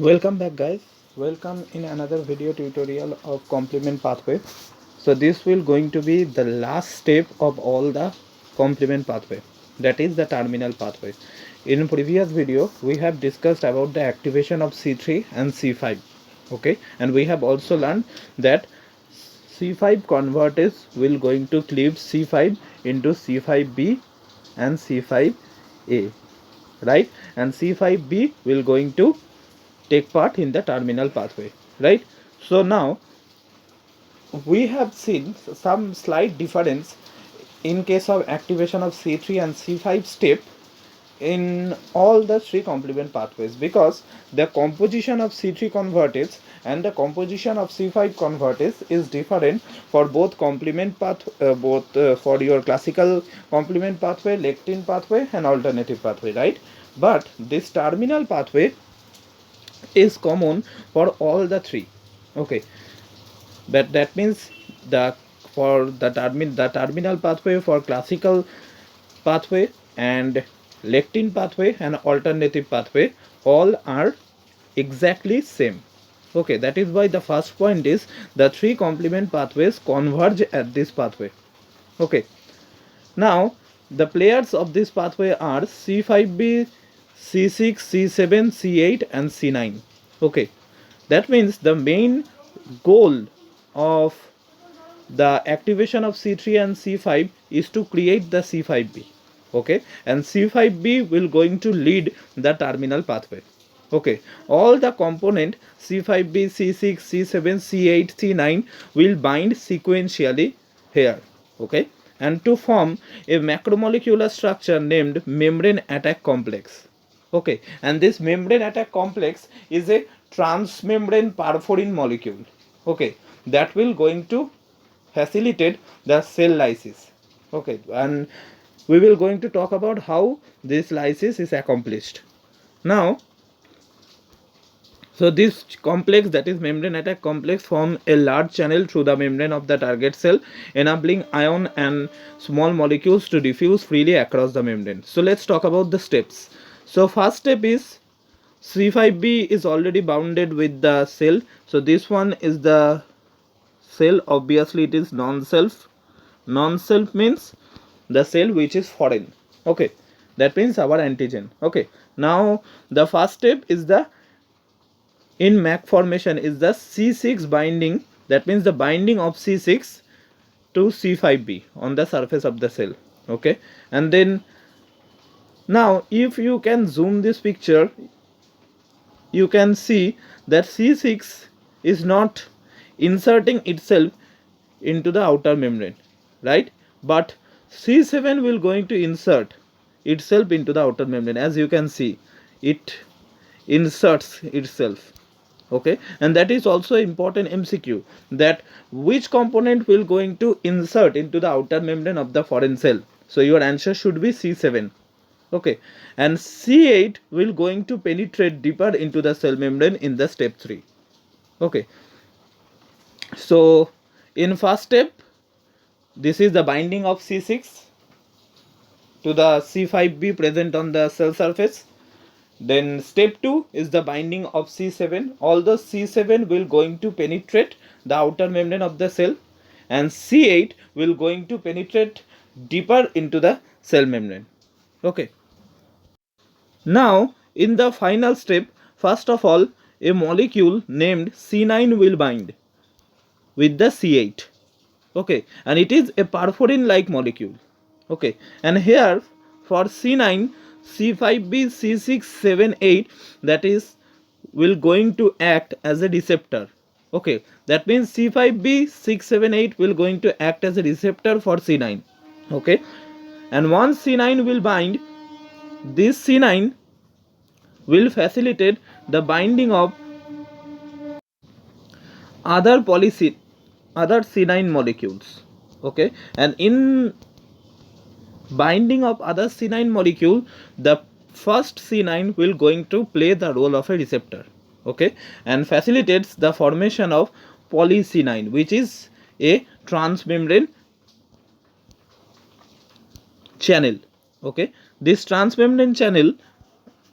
Welcome back, guys. Welcome in another video tutorial of complement pathway. So this will going to be the last step of all the complement pathway, that is the terminal pathway. In previous video we have discussed about the activation of C3 and C5. Okay, and we have also learned that C5 converters will going to cleave C5 into C5b and C5a, right? And C5b will going to take part in the terminal pathway, right? So now we have seen some slight difference in case of activation of C3 and C5 step in all the three complement pathways, because the composition of C3 convertase and the composition of C5 convertase is different for both complement path, for your classical complement pathway, lectin pathway and alternative pathway, right? But this terminal pathway is common for all the three. Okay, but that means the for the terminal pathway for classical pathway and lectin pathway and alternative pathway all are exactly same. Okay, that is why the first point is the three complement pathways converge at this pathway. Okay, now the players of this pathway are C5b, C6, C7, C8 and C9. Okay, that means the main goal of the activation of C3 and C5 is to create the C5b. Okay, and C5b will going to lead the terminal pathway. Okay, all the component C5b, C6, C7, C8, C9 will bind sequentially here. Okay, and to form a macromolecular structure named membrane attack complex. Okay, and this membrane attack complex is a transmembrane perforin molecule. Okay, that will going to facilitate the cell lysis. Okay, and we will going to talk about how this lysis is accomplished now. So this complex, that is membrane attack complex, form a large channel through the membrane of the target cell, enabling ion and small molecules to diffuse freely across the membrane. So let's talk about the steps. So first step is C5b is already bounded with the cell. So this one is the cell, obviously it is non-self. Non-self means the cell which is foreign. Okay, that means our antigen. Okay, now the first step is the in MAC formation is the C6 binding, that means the binding of C6 to C5b on the surface of the cell. Okay, and then now if you can zoom this picture, you can see that C6 is not inserting itself into the outer membrane, right? But C7 will going to insert itself into the outer membrane. As you can see, it inserts itself. Okay, and that is also important MCQ, that which component will going to insert into the outer membrane of the foreign cell. So your answer should be C7. Okay, and C8 will going to penetrate deeper into the cell membrane in the step 3. Okay, so in first step, this is the binding of C6 to the C5b present on the cell surface. Then step 2 is the binding of C7. Although C7 will going to penetrate the outer membrane of the cell, and C8 will going to penetrate deeper into the cell membrane. Okay, now in the final step, first of all, a molecule named C9 will bind with the C8. Okay, and it is a perforin like molecule. Okay, and here for C9, C5b, C6, 7, 8, that is will going to act as a receptor. Okay, that means C5b, 6, 7, 8 will going to act as a receptor for C9. Okay, and once C9 will bind, this C9 will facilitate the binding of other other C9 molecules. Okay, and in binding of other C9 molecule, the first C9 will going to play the role of a receptor. Okay, and facilitates the formation of poly C9, which is a transmembrane channel. Okay, this transmembrane channel,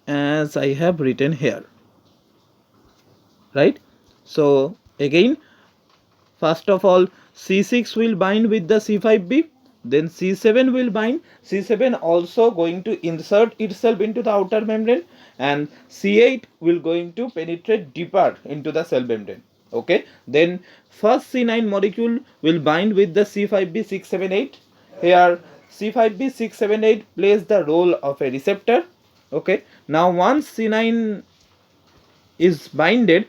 as I have written here, right? So again, first of all, C6 will bind with the C5b, then C7 will bind. C7 also going to insert itself into the outer membrane, and C8 will going to penetrate deeper into the cell membrane. Okay, then first C9 molecule will bind with the C5b678. Here C5b678 plays the role of a receptor. Okay, now once C9 is binded,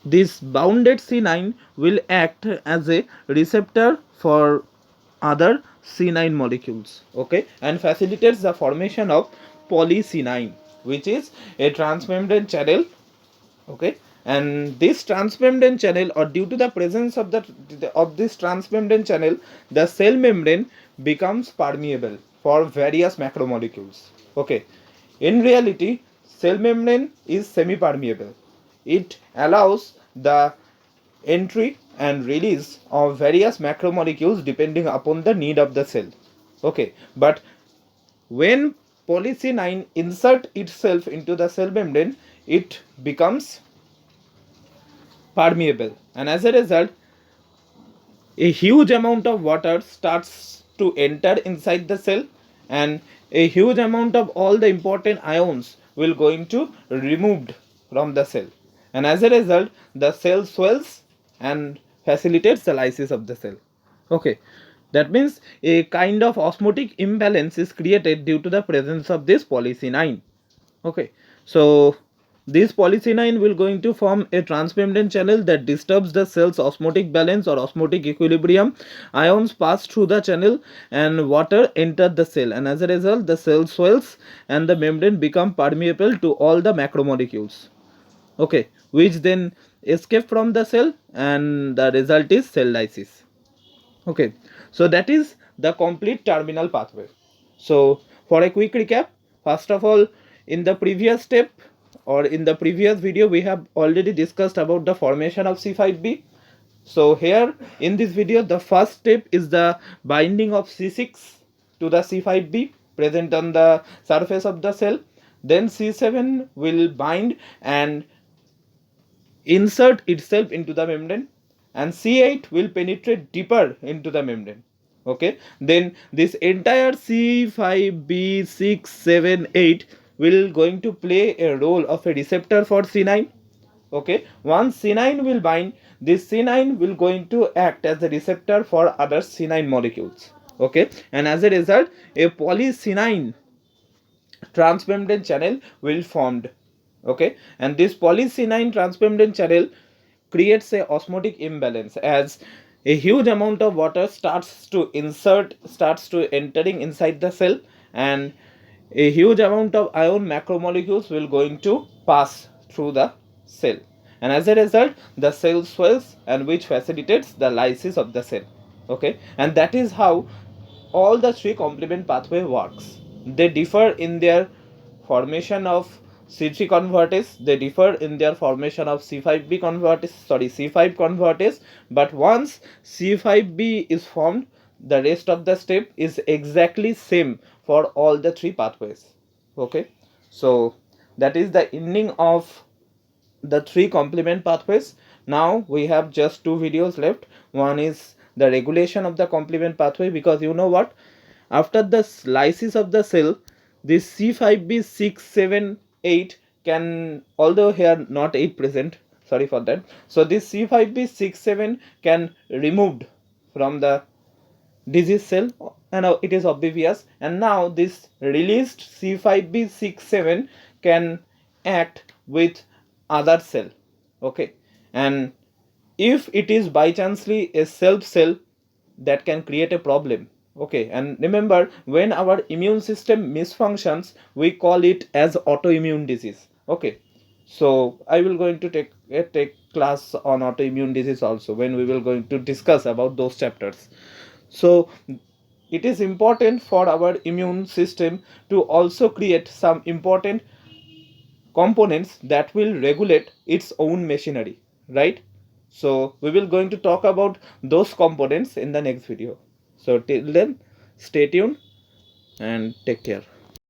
this bounded C9 will act as a receptor for other C9 molecules, okay, and facilitates the formation of poly C9, which is a transmembrane channel, okay. And this transmembrane channel, or due to the presence of this transmembrane channel, the cell membrane becomes permeable for various macromolecules, okay. In reality, cell membrane is semi permeable. It allows the entry and release of various macromolecules depending upon the need of the cell, okay. But when polyC9 insert itself into the cell membrane, it becomes permeable, and as a result, a huge amount of water starts to enter inside the cell, and a huge amount of all the important ions will going to removed from the cell, and as a result, the cell swells and facilitates the lysis of the cell, okay. That means a kind of osmotic imbalance is created due to the presence of this polyC9, okay. So this polyC9 will going to form a transmembrane channel that disturbs the cell's osmotic balance or osmotic equilibrium. Ions pass through the channel and water enter the cell, and as a result, the cell swells and the membrane become permeable to all the macromolecules, okay, which then escape from the cell, and the result is cell lysis, okay. So that is the complete terminal pathway. So for a quick recap, first of all, in the previous step or in the previous video, we have already discussed about the formation of C5b. So here in this video, the first step is the binding of C6 to the C5b present on the surface of the cell. Then C7 will bind and insert itself into the membrane, and C8 will penetrate deeper into the membrane, okay. Then this entire C5b6 7 8 will going to play a role of a receptor for C9, okay. Once C9 will bind, this C9 will going to act as a receptor for other C9 molecules, okay, and as a result, a poly C9 transmembrane channel will formed, okay. And this polyC9 transmembrane channel creates a osmotic imbalance, as a huge amount of water starts to entering inside the cell, and a huge amount of ion macromolecules will going to pass through the cell, and as a result, the cell swells, and which facilitates the lysis of the cell, okay. And that is how all the three complement pathway works. They differ in their formation of C3 convertase, they differ in their formation of C5b convertase, C5 convertase, but once C5b is formed, the rest of the step is exactly same for all the three pathways, okay. So that is the ending of the three complement pathways. Now we have just two videos left. One is the regulation of the complement pathway, because you know what, after the lysis of the cell, this C5b6 7 8 can, although here not 8 present, sorry for that, so this C5b6 7 can removed from the disease cell, and now it is obvious, and now this released C5b6 7 can act with other cell, okay. And if it is by chancely a self cell, that can create a problem, okay. And remember, when our immune system misfunctions, we call it as autoimmune disease, okay. So I will going to take class on autoimmune disease also, when we will going to discuss about those chapters. So it is important for our immune system to also create some important components that will regulate its own machinery, right? So we will going to talk about those components in the next video. So till then, stay tuned and take care.